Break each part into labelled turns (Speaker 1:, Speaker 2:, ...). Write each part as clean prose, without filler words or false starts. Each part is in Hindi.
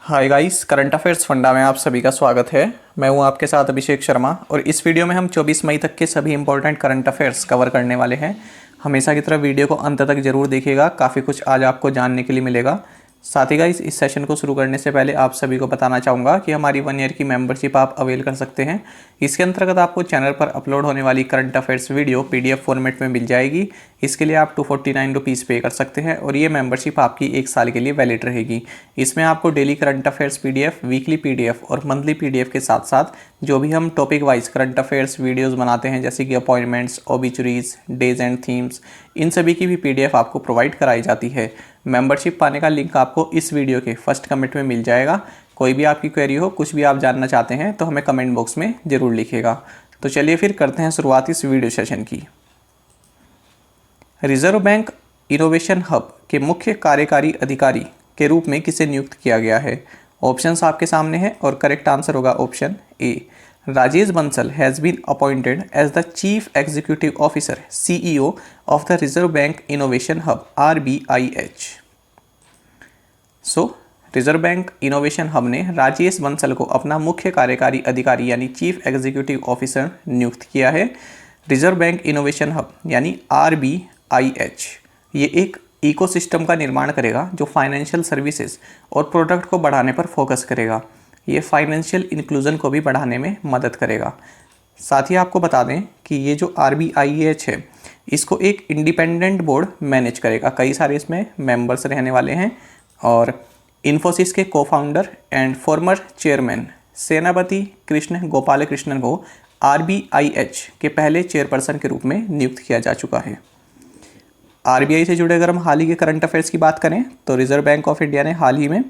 Speaker 1: Hi guys, current affairs funda में आप सभी का स्वागत है। मैं हूं आपके साथ अभिषेक शर्मा और इस वीडियो में हम 24 मई तक के सभी इंपॉर्टेंट करंट अफेयर्स कवर करने वाले हैं। हमेशा की तरह वीडियो को अंत तक जरूर देखिएगा, काफ़ी कुछ आज आपको जानने के लिए मिलेगा। साथ ही गाइस, इस सेशन को शुरू करने से पहले आप सभी को बताना चाहूँगा कि हमारी 1 ईयर की मेंबरशिप आप अवेल कर सकते हैं। इसके अंतर्गत आपको चैनल पर अपलोड होने वाली current affairs video PDF format में मिल जाएगी। इसके लिए आप 249 रुपीज़ पे कर सकते हैं और ये मेंबरशिप आपकी 1 साल के लिए वैलिड रहेगी। इसमें आपको daily current affairs PDF, weekly PDF और मंथली PDF के साथ साथ जो भी हम topic wise current affairs videos बनाते हैं, जैसे कि अपॉइंटमेंट्स, ओबिचुरीज, डेज एंड थीम्स, इन सभी की भी PDF आपको प्रोवाइड कराई जाती है। मेंबरशिप पाने का लिंक आपको इस वीडियो के फर्स्ट कमेंट में मिल जाएगा। कोई भी आपकी क्वेरी हो, कुछ भी आप जानना चाहते हैं तो हमें कमेंट बॉक्स में ज़रूर लिखिएगा। तो चलिए फिर करते हैं शुरुआत इस वीडियो सेशन की। रिजर्व बैंक इनोवेशन हब के मुख्य कार्यकारी अधिकारी के रूप में किसे नियुक्त किया गया है? ऑप्शंस आपके सामने हैं और करेक्ट आंसर होगा option A. Rajesh Bansal has been appointed as the chief executive officer CEO of the Reserve Bank Innovation Hub RBIH। Reserve Bank Innovation Hub ने राजेश बंसल को अपना मुख्य कार्यकारी अधिकारी यानी चीफ एग्जीक्यूटिव ऑफिसर नियुक्त किया है। रिजर्व बैंक इनोवेशन हब यानी RBIH ये एक इकोसिस्टम का निर्माण करेगा जो फाइनेंशियल सर्विसेज और प्रोडक्ट को बढ़ाने पर फोकस करेगा। ये फाइनेंशियल इंक्लूजन को भी बढ़ाने में मदद करेगा। साथ ही आपको बता दें कि ये जो RBIH है, इसको एक इंडिपेंडेंट बोर्ड मैनेज करेगा। कई सारे इसमें मेंबर्स रहने वाले हैं और इन्फोसिस के को-फाउंडर एंड फॉर्मर चेयरमैन सेनापति कृष्ण गोपाल कृष्णन को RBIH के पहले चेयरपर्सन के रूप में नियुक्त किया जा चुका है। RBI से जुड़े अगर हम हाल ही के करंट अफेयर्स की बात करें तो रिजर्व बैंक ऑफ इंडिया ने हाल ही में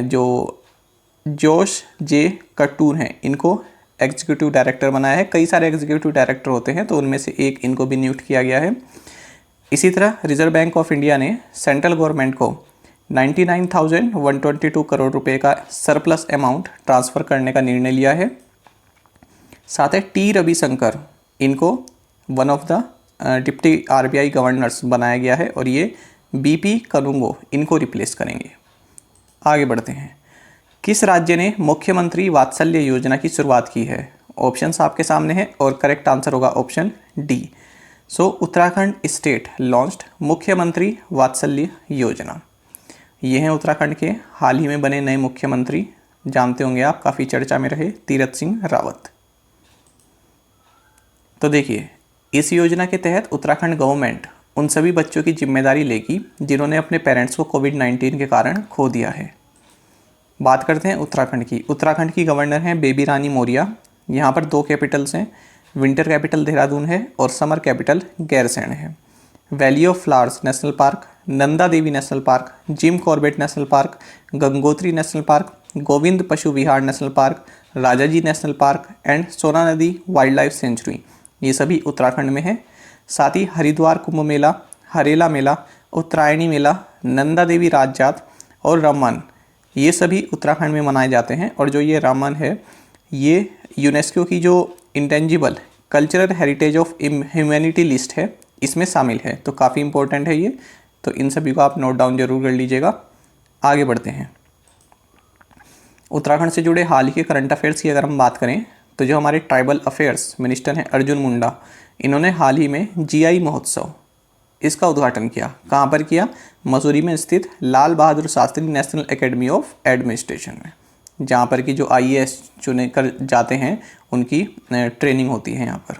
Speaker 1: जो जोश जे कटूर हैं, इनको एग्जीक्यूटिव डायरेक्टर बनाया है। कई सारे एग्जीक्यूटिव डायरेक्टर होते हैं तो उनमें से एक इनको भी नियुक्त किया गया है। इसी तरह रिजर्व बैंक ऑफ इंडिया ने सेंट्रल गवर्नमेंट को 99,122 करोड़ रुपए का सरप्लस अमाउंट ट्रांसफ़र करने का निर्णय लिया है। साथ ही टी रविशंकर, इनको one of the deputy RBI governors बनाया गया है और ये BP कनुंगो इनको रिप्लेस करेंगे। आगे बढ़ते हैं। किस राज्य ने मुख्यमंत्री वात्सल्य योजना की शुरुआत की है? ऑप्शंस आपके सामने हैं और करेक्ट आंसर होगा option D. Uttarakhand state launched मुख्यमंत्री वात्सल्य योजना। ये हैं उत्तराखंड के हाल ही में बने नए मुख्यमंत्री। जानते होंगे आप, काफ़ी चर्चा में रहे, तीरथ सिंह रावत। तो देखिए, इस योजना के तहत उत्तराखंड गवर्नमेंट उन सभी बच्चों की जिम्मेदारी लेगी जिन्होंने अपने पेरेंट्स को कोविड-19 के कारण खो दिया है। बात करते हैं उत्तराखंड की। उत्तराखंड की गवर्नर हैं बेबी रानी मौर्य। यहाँ पर 2 कैपिटल्स हैं, विंटर कैपिटल देहरादून है और समर कैपिटल गैरसैंण है। Valley of flowers national park, Nanda Devi national park, Jim Corbett national park, Gangotri national park, Govind Pashu Vihar national park, Rajaji national park and Sona Nadi wild life sanctuary, ये सभी उत्तराखंड में है। साथ ही हरिद्वार कुंभ मेला, हरेला मेला, उत्तरायणी मेला, नंदा देवी राजजात और रामन, ये सभी उत्तराखंड में मनाए जाते हैं। और जो ये रामन है, ये यूनेस्को की जो intangible cultural heritage of humanity list है, इसमें शामिल है। तो काफ़ी इंपॉर्टेंट है ये, तो इन सभी को आप नोट डाउन जरूर कर लीजिएगा। आगे बढ़ते हैं। उत्तराखंड से जुड़े हाल ही के करंट अफेयर्स की अगर हम बात करें तो जो हमारे ट्राइबल अफेयर्स मिनिस्टर हैं अर्जुन मुंडा, इन्होंने हाल ही में GI महोत्सव इसका उद्घाटन किया। कहाँ पर किया? मसूरी में स्थित Lal Bahadur Shastri national academy of administration में, जहाँ पर कि जो IAS चुने कर जाते हैं उनकी ट्रेनिंग होती है यहाँ पर।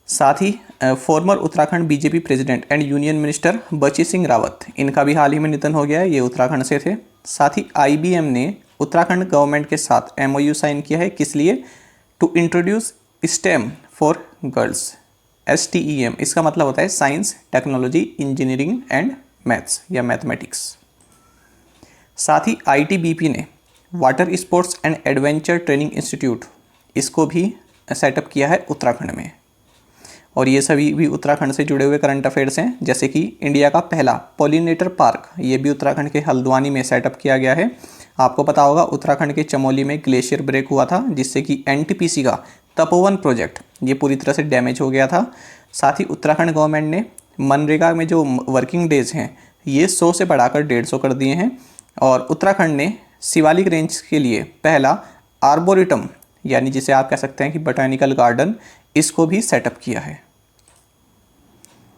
Speaker 1: साथ ही former Uttarakhand BJP president and union minister Bachi Singh Rawat, इनका भी हाल ही में निधन हो गया है। ये उत्तराखंड से थे। साथ ही IBM ने उत्तराखंड गवर्नमेंट के साथ MOU साइन किया है। किस लिए? To introduce STEM for girls. STEM इसका मतलब होता है science, technology, engineering and maths या मैथमेटिक्स। साथ ही ITBP ने water sports and adventure training institute, इसको भी सेटअप किया है उत्तराखंड में। और ये सभी भी उत्तराखंड से जुड़े हुए करंट अफेयर्स हैं। जैसे कि इंडिया का पहला पॉलिनेटर पार्क, ये भी उत्तराखंड के हल्द्वानी में सेटअप किया गया है। आपको पता होगा उत्तराखंड के चमोली में ग्लेशियर ब्रेक हुआ था, जिससे कि NTPC का तपोवन प्रोजेक्ट ये पूरी तरह से डैमेज हो गया था। साथ ही उत्तराखंड गवर्नमेंट ने मनरेगा में जो वर्किंग डेज हैं ये 100 से बढ़ाकर 150 कर दिए हैं। और उत्तराखंड ने शिवालिक रेंज के लिए पहला आर्बोरेटम यानी जिसे आप कह सकते हैं कि बॉटेनिकल गार्डन, इसको भी सेटअप किया है।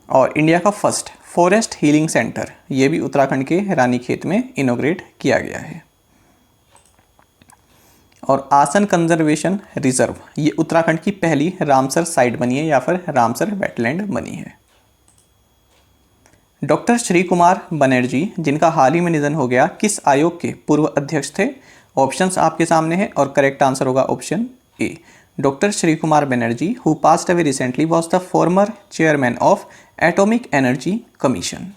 Speaker 1: और इंडिया का फर्स्ट फॉरेस्ट हीलिंग सेंटर ये भी उत्तराखंड के रानीखेत में इनोग्रेट किया गया है। और आसन कंजर्वेशन रिजर्व ये उत्तराखंड की पहली रामसर साइट बनी है या फिर रामसर वेटलैंड बनी है। डॉक्टर श्री कुमार बनर्जी जिनका हाल ही में निधन हो गया, किस आयोग के पूर्व अध्यक्ष थे? ऑप्शंस आपके सामने हैं और करेक्ट आंसर होगा option A. Doctor Shri Kumar Banerjee who passed away recently was the former chairman of atomic energy commission.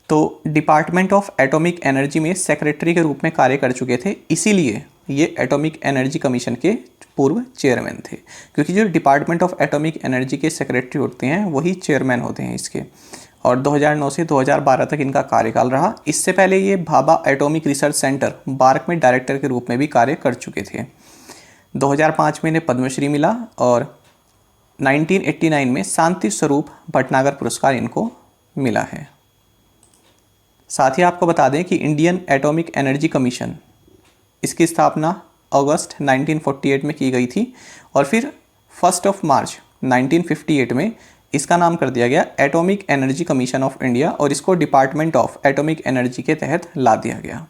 Speaker 1: तो डिपार्टमेंट ऑफ एटॉमिक एनर्जी में सेक्रेटरी के रूप में कार्य कर चुके थे, इसीलिए ये एटॉमिक एनर्जी कमीशन के पूर्व चेयरमैन थे, क्योंकि जो डिपार्टमेंट ऑफ एटॉमिक एनर्जी के सेक्रेटरी होते हैं वही चेयरमैन होते हैं इसके। और 2009 से 2012 तक इनका कार्यकाल रहा। इससे पहले ये Bhabha atomic research centre bark में डायरेक्टर के रूप में भी कार्य कर चुके थे। 2005 में इन्हें पद्मश्री मिला और 1989 में शांति स्वरूप भटनागर पुरस्कार इनको मिला है। साथ ही आपको बता दें कि इंडियन एटॉमिक एनर्जी कमीशन इसकी स्थापना अगस्त 1948 में की गई थी और फिर 1 मार्च 1958 में इसका नाम कर दिया गया atomic energy commission of India और इसको डिपार्टमेंट ऑफ एटॉमिक एनर्जी के तहत ला दिया गया।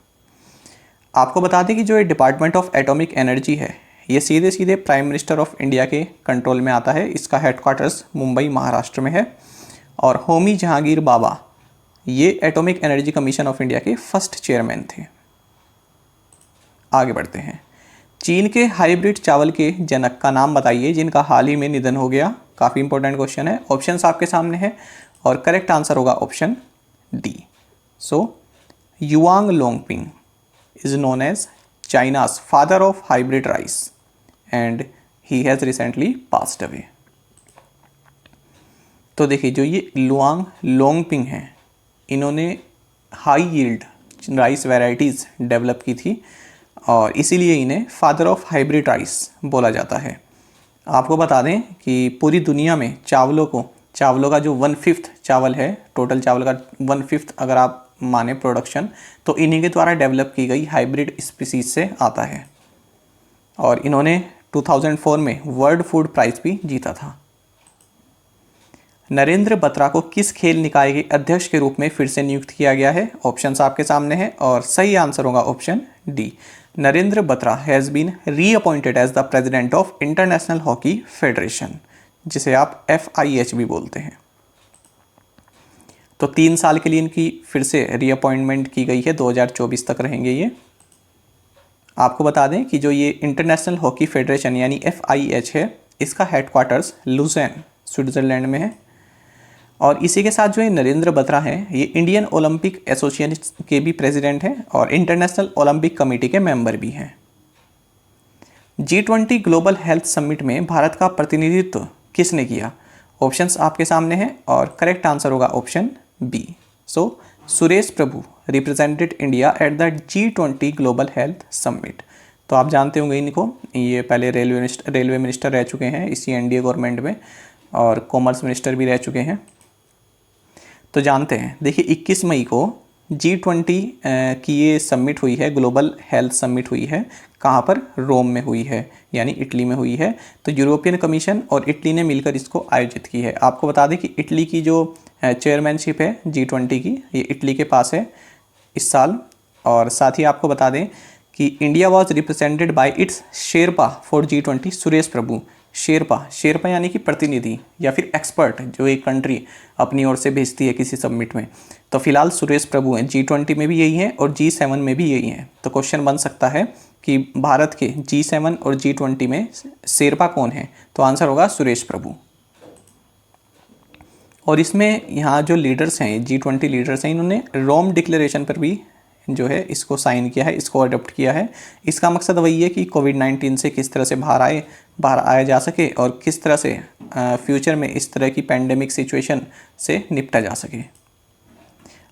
Speaker 1: आपको बता दें कि जो ये डिपार्टमेंट ऑफ एटॉमिक एनर्जी है ये सीधे सीधे प्राइम मिनिस्टर ऑफ इंडिया के कंट्रोल में आता है। इसका हेडक्वार्टर्स मुंबई महाराष्ट्र में है और होमी जहांगीर बाबा ये atomic energy commission of India के फर्स्ट चेयरमैन थे। आगे बढ़ते हैं। चीन के हाइब्रिड चावल के जनक का नाम बताइए जिनका हाल ही में निधन हो गया। काफ़ी इंपॉर्टेंट क्वेश्चन है। ऑप्शंस आपके सामने हैं और करेक्ट आंसर होगा option D. So Yuan Longping is known as China's father of hybrid rice and he has recently passed away. तो देखिए जो ये लुआंग लोंगपिंग हैं इन्होंने high yield rice varieties develop की थी और इसीलिए इन्हें फादर ऑफ हाइब्रिड राइस बोला जाता है। आपको बता दें कि पूरी दुनिया में चावलों का जो 1/5 चावल है, टोटल चावल का 1/5 अगर आप माने प्रोडक्शन, तो इन्हीं के द्वारा डेवलप की गई हाइब्रिड स्पीसीज से आता है। और इन्होंने 2004 में वर्ल्ड फूड प्राइज भी जीता था। नरेंद्र बत्रा को किस खेल निकाय के अध्यक्ष के रूप में फिर से नियुक्त किया गया है? ऑप्शंस आपके सामने हैं और सही आंसर होगा option D. Narendra Batra has been reappointed as the president of International hockey Federation, जिसे आप FIH भी बोलते हैं। तो 3 साल के लिए इनकी फिर से रीअपॉइंटमेंट की गई है, 2024 तक रहेंगे ये। आपको बता दें कि जो ये इंटरनेशनल हॉकी फेडरेशन यानी FIH है, इसका हेडक्वार्टर्स लुज़ेन स्विट्ज़रलैंड में है। और इसी के साथ जो ये नरेंद्र बत्रा हैं ये इंडियन ओलंपिक एसोसिएशन के भी प्रेसिडेंट हैं और इंटरनेशनल ओलंपिक कमेटी के मेंबर भी हैं। G20 ग्लोबल हेल्थ समिट में भारत का प्रतिनिधित्व किसने किया? ऑप्शंस आपके सामने हैं और करेक्ट आंसर होगा option B. So Suresh Prabhu represented India at the G20 global health summit. तो आप जानते होंगे इनको, ये पहले रेलवे मिनिस्टर रह चुके हैं इसी NDA गवर्नमेंट में और कॉमर्स मिनिस्टर भी रह चुके हैं। तो जानते हैं, देखिए 21 मई को G20 की ये समिट हुई है, ग्लोबल हेल्थ समिट हुई है। कहाँ पर? रोम में हुई है, यानी इटली में हुई है। तो यूरोपियन कमीशन और इटली ने मिलकर इसको आयोजित की है। आपको बता दें कि इटली की जो चेयरमैनशिप है G20 की, ये इटली के पास है इस साल। और साथ ही आपको बता दें कि India was represented by its sherpa for G20 Suresh Prabhu. Sherpa यानी कि प्रतिनिधि या फिर एक्सपर्ट जो एक कंट्री अपनी ओर से भेजती है किसी समिट में। तो फिलहाल सुरेश प्रभु हैं, G20 में भी यही हैं और G7 में भी यही हैं। तो क्वेश्चन बन सकता है कि भारत के G7 और G20 में शेरपा कौन है? तो आंसर होगा सुरेश प्रभु। और इसमें यहाँ जो लीडर्स हैं, G20 लीडर्स हैं, इन्होंने रोम डिक्लेरेशन पर भी जो है इसको साइन किया है, इसको अडॉप्ट किया है। इसका मकसद वही है कि कोविड-19 से किस तरह से बाहर आया जा सके और किस तरह से फ्यूचर में इस तरह की पैंडेमिक सिचुएशन से निपटा जा सके।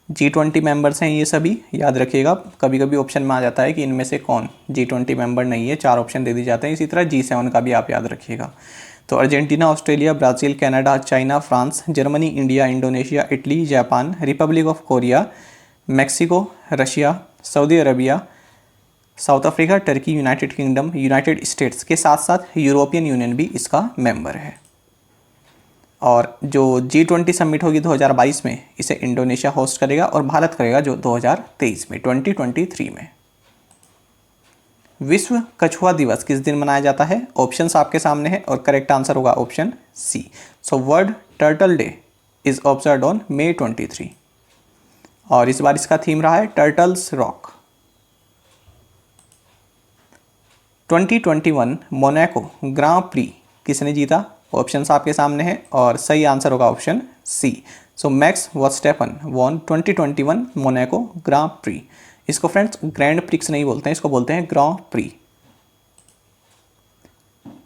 Speaker 1: G20 मेंबर्स हैं ये सभी, याद रखिएगा। कभी कभी ऑप्शन में आ जाता है कि इनमें से कौन G20 मेंबर नहीं है, 4 ऑप्शन दे दिए जाते हैं। इसी तरह G7 का भी आप याद रखिएगा। तो Argentina, Australia, Brazil, Canada, China, France, Germany, India, Indonesia, Italy, Japan, Republic of Korea, Mexico, Russia, Saudi Arabia, south Africa, Turkey, United kingdom, United states के साथ साथ यूरोपियन यूनियन भी इसका मेंबर है। और जो G20 समिट होगी 2022 में, इसे इंडोनेशिया होस्ट करेगा और भारत करेगा जो 2023 में 2023 में। विश्व कछुआ दिवस किस दिन मनाया जाता है? ऑप्शंस आपके सामने है और करेक्ट आंसर होगा option C. So World Turtle Day is observed on May 23 और इस बार इसका थीम रहा है turtles rock. 2021 Monaco Grand Prix किसने जीता? ऑप्शंस आपके सामने हैं और सही आंसर होगा ऑप्शन सी। सो max Verstappen von 2021 Monaco Grand pre. इसको फ्रेंड्स ग्रैंड प्रिक्स नहीं बोलते हैं, इसको बोलते हैं ग्रां प्री।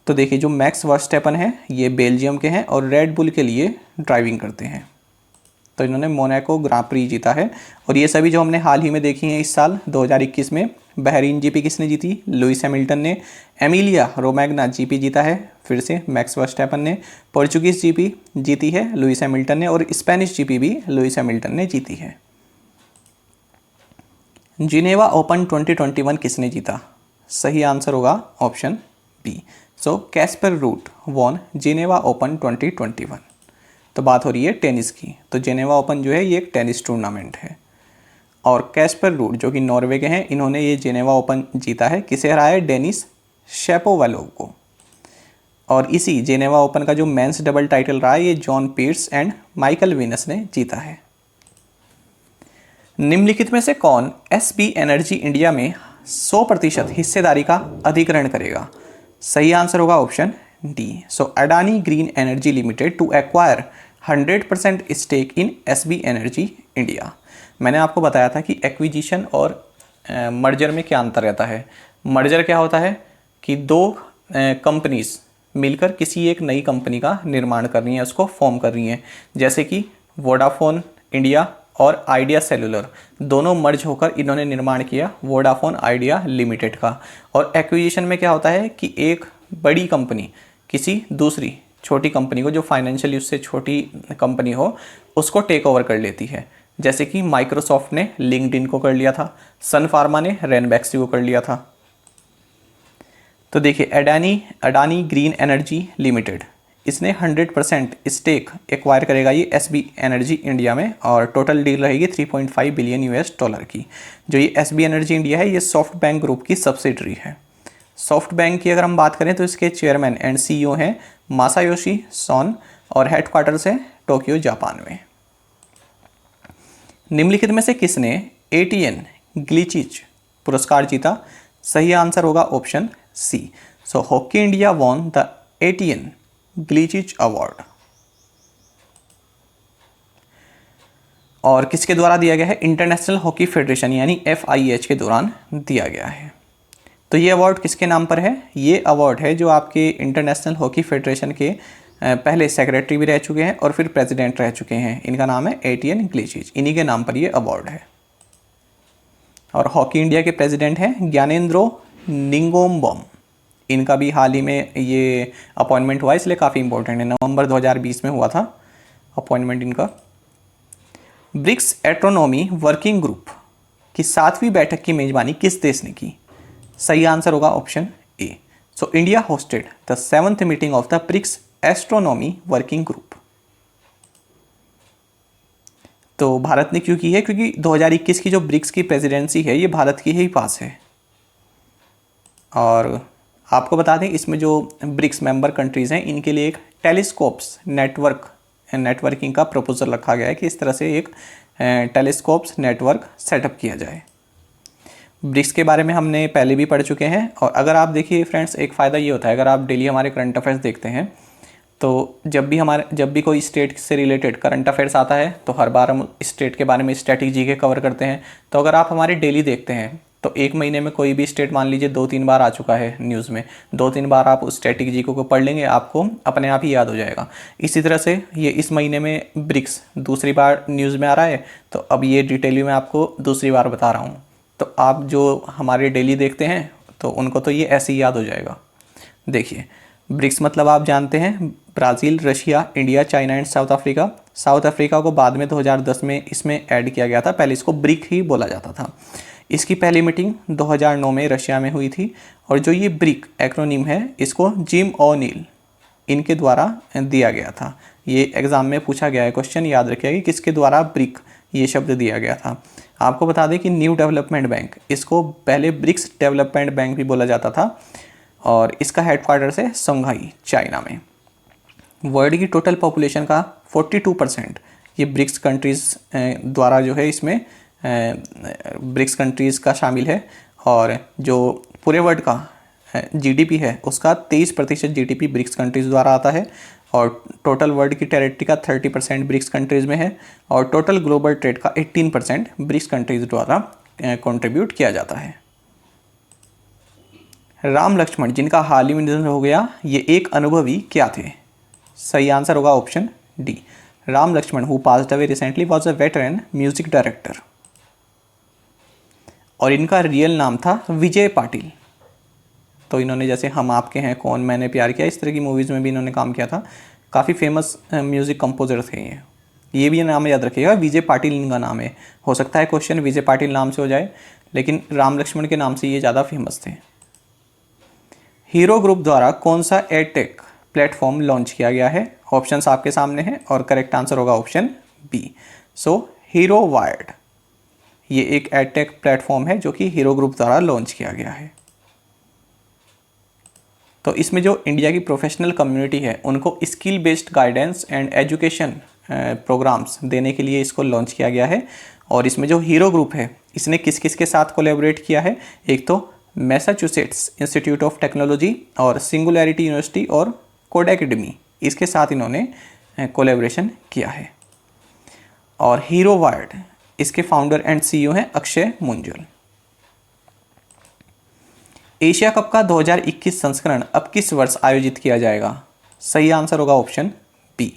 Speaker 1: तो देखिए जो मैक्स वर्स्टैपन है ये बेल्जियम के हैं और रेड बुल के लिए ड्राइविंग करते हैं। तो इन्होंने मोनाको ग्रां प्री जीता है। और ये सभी जो हमने हाल ही में देखी हैं इस साल 2021 में, बहरीन जीपी किसने जीती? लुइस हैमिल्टन ने। एमिलिया रोमैग्ना जीपी जीता है फिर से मैक्स वर्स्टैपन ने। पोर्चुगीज जीपी जीती है लुइस हैमिल्टन ने और स्पेनिश जीपी भी लुइस हैमिल्टन ने जीती है। जिनेवा ओपन 2021 किसने जीता? सही आंसर होगा option B. So Casper Ruud won Geneva Open 2021। तो बात हो रही है टेनिस की। तो जिनेवा ओपन जो है ये एक टेनिस टूर्नामेंट है और कैस्पर रूट जो कि नॉर्वे के हैं, इन्होंने ये जिनेवा ओपन जीता है। किसे हराया है? डेनिस शेपोवालोव को। और इसी जिनेवा ओपन का जो मेंस डबल टाइटल रहा है ये John pirs and Michael Venus ने जीता है। निम्नलिखित में से कौन एसबी एनर्जी इंडिया में 100% हिस्सेदारी का अधिग्रहण करेगा? सही आंसर होगा option D. So Adani Green Energy Limited to acquire 100% stake in SB Energy India. मैंने आपको बताया था कि एक्विजिशन और मर्जर में क्या अंतर रहता है। मर्जर क्या होता है कि दो कंपनीज मिलकर किसी एक नई कंपनी का निर्माण कर रही हैं, उसको फॉर्म कर रही हैं। जैसे कि वोडाफोन इंडिया और आइडिया सेलुलर दोनों मर्ज होकर इन्होंने निर्माण किया वोडाफोन आइडिया लिमिटेड का। और एक्विजिशन में क्या होता है कि एक बड़ी कंपनी किसी दूसरी छोटी कंपनी को, जो फाइनेंशियली उससे छोटी कंपनी हो, उसको टेक ओवर कर लेती है। जैसे कि माइक्रोसॉफ्ट ने लिंक्डइन को कर लिया था, सन फार्मा ने रेनबैक्सी को कर लिया था। तो देखिए अडानी ग्रीन एनर्जी लिमिटेड, इसने 100% स्टेक एक्वायर करेगा ये एसबी एनर्जी इंडिया में और टोटल डील रहेगी $3.5 बिलियन की। जो ये एसबी एनर्जी इंडिया है ये सॉफ्ट बैंक ग्रुप की सब्सिडरी है। सॉफ्ट बैंक की अगर हम बात करें तो इसके चेयरमैन एंड सीईओ हैं मासायोशी सोन और हेडक्वार्टर्स है टोक्यो जापान में। निम्नलिखित में से किसने एटीएन ग्लिचिच पुरस्कार जीता? सही आंसर होगा option C. So hockey India won the Etienne Glichitch award. और किसके द्वारा दिया गया है? इंटरनेशनल हॉकी फेडरेशन यानी FIH के दौरान दिया गया है। तो ये अवार्ड किसके नाम पर है? ये अवार्ड है जो आपके इंटरनेशनल हॉकी फेडरेशन के पहले सेक्रेटरी भी रह चुके हैं और फिर प्रेसिडेंट रह चुके हैं। इनका नाम है एटीएन ग्लिचिच, इन्हीं के नाम पर ये अवार्ड है। और हॉकी इंडिया के प्रेसिडेंट हैं ज्ञानेंद्रो निंगोमबम। इनका भी हाल ही में ये अपॉइंटमेंट हुआ, इसलिए काफ़ी इंपॉर्टेंट है। नवंबर 2020 में हुआ था अपॉइंटमेंट इनका। ब्रिक्स एस्ट्रोनॉमी वर्किंग ग्रुप की 7वीं बैठक की मेजबानी किस देश ने की? सही आंसर होगा option A. So India hosted the 7th meeting of the BRICS astronomy working group. तो भारत ने क्यों की है? क्योंकि 2021 की जो ब्रिक्स की प्रेसिडेंसी है ये भारत की ही पास है। और आपको बता दें इसमें जो ब्रिक्स मेंबर कंट्रीज़ हैं इनके लिए एक टेलीस्कोप्स नेटवर्किंग का प्रपोजल रखा गया है कि इस तरह से एक टेलीस्कोप्स नेटवर्क सेटअप किया जाए। ब्रिक्स के बारे में हमने पहले भी पढ़ चुके हैं। और अगर आप देखिए फ्रेंड्स, एक फ़ायदा ये होता है अगर आप डेली हमारे करंट अफेयर्स देखते हैं तो जब भी कोई स्टेट से रिलेटेड करंट अफेयर्स आता है तो हर बार हम स्टेट के बारे में स्टैटिक जीके कवर करते हैं। तो अगर आप हमारे डेली देखते हैं तो एक महीने में कोई भी स्टेट मान लीजिए 2-3 बार आ चुका है न्यूज़ में, 2-3 बार आप उस स्टैटिक जीको को पढ़ लेंगे, आपको अपने आप ही याद हो जाएगा। इसी तरह से ये इस महीने में ब्रिक्स दूसरी बार न्यूज़ में आ रहा है, तो अब ये डिटेल में आपको दूसरी बार बता रहा हूँ। तो आप जो हमारे डेली देखते हैं तो उनको तो ये ऐसे ही याद हो जाएगा। देखिए ब्रिक्स मतलब आप जानते हैं Brazil, Russia, India, China and south Africa. South Africa को बाद में 2010 में इसमें ऐड किया गया था, पहले इसको ब्रिक ही बोला जाता था। इसकी पहली मीटिंग 2009 में रशिया में हुई थी। और जो ये ब्रिक एक्रोनिम है इसको जिम ओ'नील इनके द्वारा दिया गया था। ये एग्ज़ाम में पूछा गया है क्वेश्चन, याद रखिएगा कि किसके द्वारा ब्रिक ये शब्द दिया गया था। आपको बता दें कि न्यू डेवलपमेंट बैंक, इसको पहले ब्रिक्स डेवलपमेंट बैंक भी बोला जाता था और इसका हेडक्वार्टर्स है संघाई, चाइना में। वर्ल्ड की टोटल पॉपुलेशन का 42% ये ब्रिक्स कंट्रीज़ द्वारा जो है इसमें ब्रिक्स कंट्रीज़ का शामिल है। और जो पूरे वर्ल्ड का जीडीपी है उसका 23% जीडीपी ब्रिक्स कंट्रीज़ द्वारा आता है। और टोटल वर्ल्ड की टेरिटरी का 30% ब्रिक्स कंट्रीज़ में है। और टोटल ग्लोबल ट्रेड का 18% ब्रिक्स कंट्रीज़ द्वारा कंट्रीब्यूट किया जाता है। राम लक्ष्मण जिनका हाल ही में निधन हो गया, ये एक अनुभवी क्या थे? सही आंसर होगा option D. Ram Laxman who passed away recently was a veteran music director. और इनका रियल नाम था विजय पाटिल। तो इन्होंने जैसे हम आपके हैं, कौन मैंने प्यार किया, इस तरह की मूवीज़ में भी इन्होंने काम किया था। काफ़ी फेमस म्यूज़िक कंपोजर थे ये भी नाम याद रखिएगा, विजय पाटिल इनका नाम है। हो सकता है क्वेश्चन विजय पाटिल नाम से हो जाए, लेकिन राम लक्ष्मण के नाम से ये ज़्यादा फेमस थे। हीरो ग्रुप द्वारा कौन सा एडटेक प्लेटफॉर्म लॉन्च किया गया है? ऑप्शंस आपके सामने हैं और करेक्ट आंसर होगा ऑप्शन बी। सो हीरो वायर्ड ये एक एडटेक प्लेटफॉर्म है जो कि हीरो ग्रुप द्वारा लॉन्च किया गया है। तो इसमें जो इंडिया की प्रोफेशनल कम्युनिटी है उनको skill based guidance and education programmes देने के लिए इसको लॉन्च किया गया है। और इसमें जो हीरो ग्रुप है इसने किस किस के साथ कोलैबोरेट किया है? एक तो मैसाचुसेट्स इंस्टीट्यूट ऑफ टेक्नोलॉजी और सिंगुलैरिटी यूनिवर्सिटी और कोड एकेडमी, इसके साथ इन्होंने कोलैबोरेशन किया है। और हीरो वायर्ड इसके फाउंडर एंड सीईओ हैं अक्षय मुंजल। एशिया कप का 2021 संस्करण अब किस वर्ष आयोजित किया जाएगा? सही आंसर होगा option B.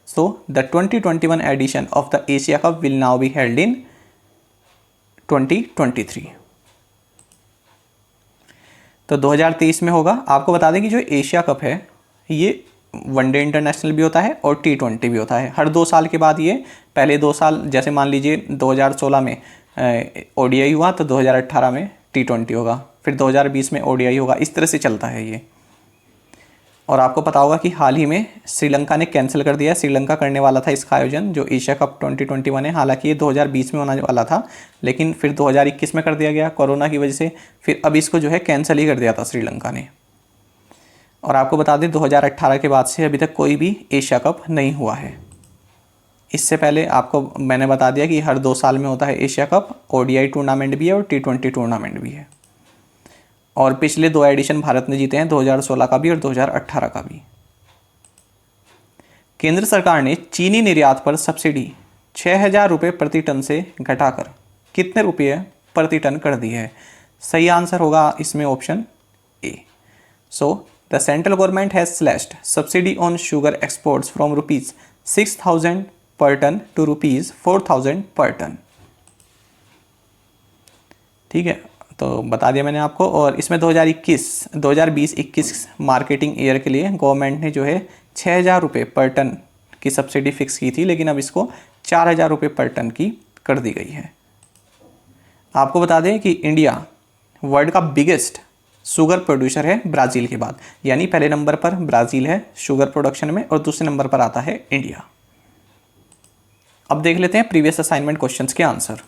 Speaker 1: So the 2021 edition of the Asia Cup will now be held in 2023। तो 2023 में होगा। आपको बता दें कि जो एशिया कप है ये वनडे इंटरनेशनल भी होता है और T20 भी होता है। हर 2 साल के बाद ये, पहले 2 साल जैसे मान लीजिए 2016 में ODI हुआ तो 2018 में T20 होगा, फिर 2020 में ODI होगा, इस तरह से चलता है ये। और आपको पता होगा कि हाल ही में श्रीलंका ने कैंसिल कर दिया। श्रीलंका करने वाला था इसका आयोजन, जो एशिया कप 2021 है। हालांकि ये 2020 में होने वाला था, लेकिन फिर 2021 में कर दिया गया कोरोना की वजह से। फिर अब इसको जो है कैंसिल ही कर दिया था श्रीलंका ने। और आपको बता दें 2018 के बाद से अभी तक कोई भी एशिया कप नहीं हुआ है। इससे पहले आपको मैंने बता दिया कि हर 2 साल में होता है एशिया कप, ODI टूर्नामेंट भी है और T20 टूर्नामेंट भी है। और पिछले 2 एडिशन भारत ने जीते हैं, 2016 का भी और 2018 का भी। केंद्र सरकार ने चीनी निर्यात पर सब्सिडी 6,000 रुपये प्रति टन से घटाकर कितने रुपये प्रति टन कर दी है? सही आंसर होगा इसमें option A. So the central government has slashed subsidy on sugar exports from ₹6,000 पर टन टू ₹4,000 पर टन। ठीक है, तो बता दिया मैंने आपको। और इसमें 2020-21 मार्केटिंग ईयर के लिए गवर्नमेंट ने जो है 6,000 रुपये पर टन की सब्सिडी फिक्स की थी, लेकिन अब इसको 4,000 रुपये पर टन की कर दी गई है। आपको बता दें कि इंडिया वर्ल्ड का बिगेस्ट शुगर प्रोड्यूसर है ब्राज़ील के बाद, यानी पहले नंबर पर ब्राज़ील है शुगर प्रोडक्शन में और दूसरे नंबर पर आता है इंडिया। अब देख लेते हैं प्रीवियस असाइनमेंट क्वेश्चंस के answer.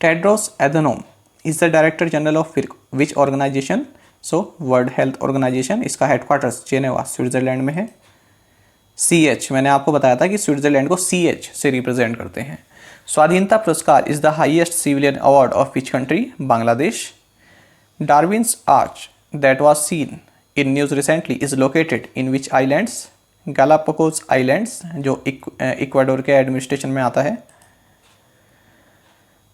Speaker 1: Tedros Adhanom is the director general of which organisation? So World Health Organisation, इसका हेडक्वार्टर्स जेनेवा स्विट्जरलैंड में है। CH मैंने आपको बताया था कि स्विट्जरलैंड को CH से रिप्रेजेंट करते हैं। स्वाधीनता पुरस्कार is the highest civilian award of which country? Bangladesh. Darwin's arch that was seen in news recently is located in which islands? Galapagos islands, जो इक्वाडोर के एडमिनिस्ट्रेशन में आता है।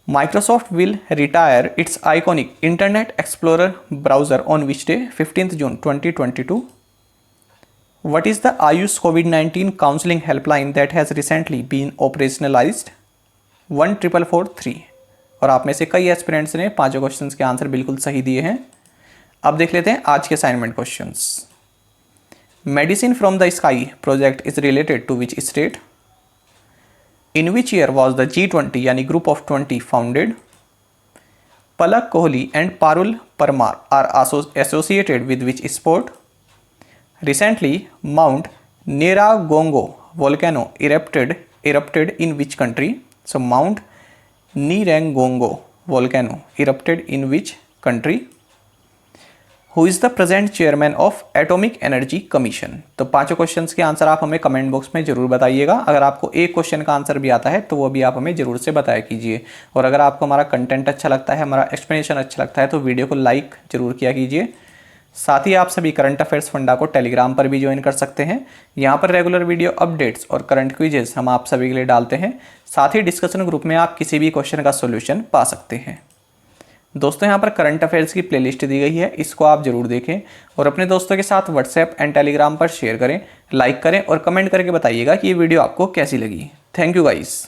Speaker 1: Microsoft will retire its iconic Internet Explorer browser on which day? 15th June 2022. What is the Ayush COVID-19 counseling helpline that has recently been operationalized? 14443। और आप में से कई एस्पिरेंट्स ने 5 क्वेश्चंस के आंसर बिल्कुल सही दिए हैं। अब देख लेते हैं आज के assignment questions. Medicine from the sky project is related to which state? In which year was the G20 यानी group of 20 founded? Palak Kohli and Parul Parmar are associated with which sport? Recently mount Nyiragongo volcano erupted in which country? So Mount Nirangongo volcano erupted in which country? Who is the present chairman of Atomic Energy Commission? तो पांचों क्वेश्चंस के आंसर आप हमें कमेंट बॉक्स में जरूर बताइएगा। अगर आपको एक क्वेश्चन का आंसर भी आता है तो वो भी आप हमें जरूर से बताया कीजिए। और अगर आपको हमारा कंटेंट अच्छा लगता है, हमारा एक्सप्लेनेशन अच्छा लगता है तो वीडियो को लाइक जरूर किया कीजिए। साथ ही आप सभी करंट अफेयर्स फंडा को टेलीग्राम पर भी ज्वाइन कर सकते हैं। यहाँ पर रेगुलर वीडियो अपडेट्स और करंट क्विजेस हम आप सभी के लिए डालते हैं। साथ ही डिस्कशन ग्रुप में आप किसी भी क्वेश्चन का सॉल्यूशन पा सकते हैं। दोस्तों यहाँ पर करंट अफेयर्स की प्लेलिस्ट दी गई है, इसको आप जरूर देखें और अपने दोस्तों के साथ व्हाट्सएप एंड टेलीग्राम पर शेयर करें, लाइक करें और कमेंट करके बताइएगा कि ये वीडियो आपको कैसी लगी। Thank you guys.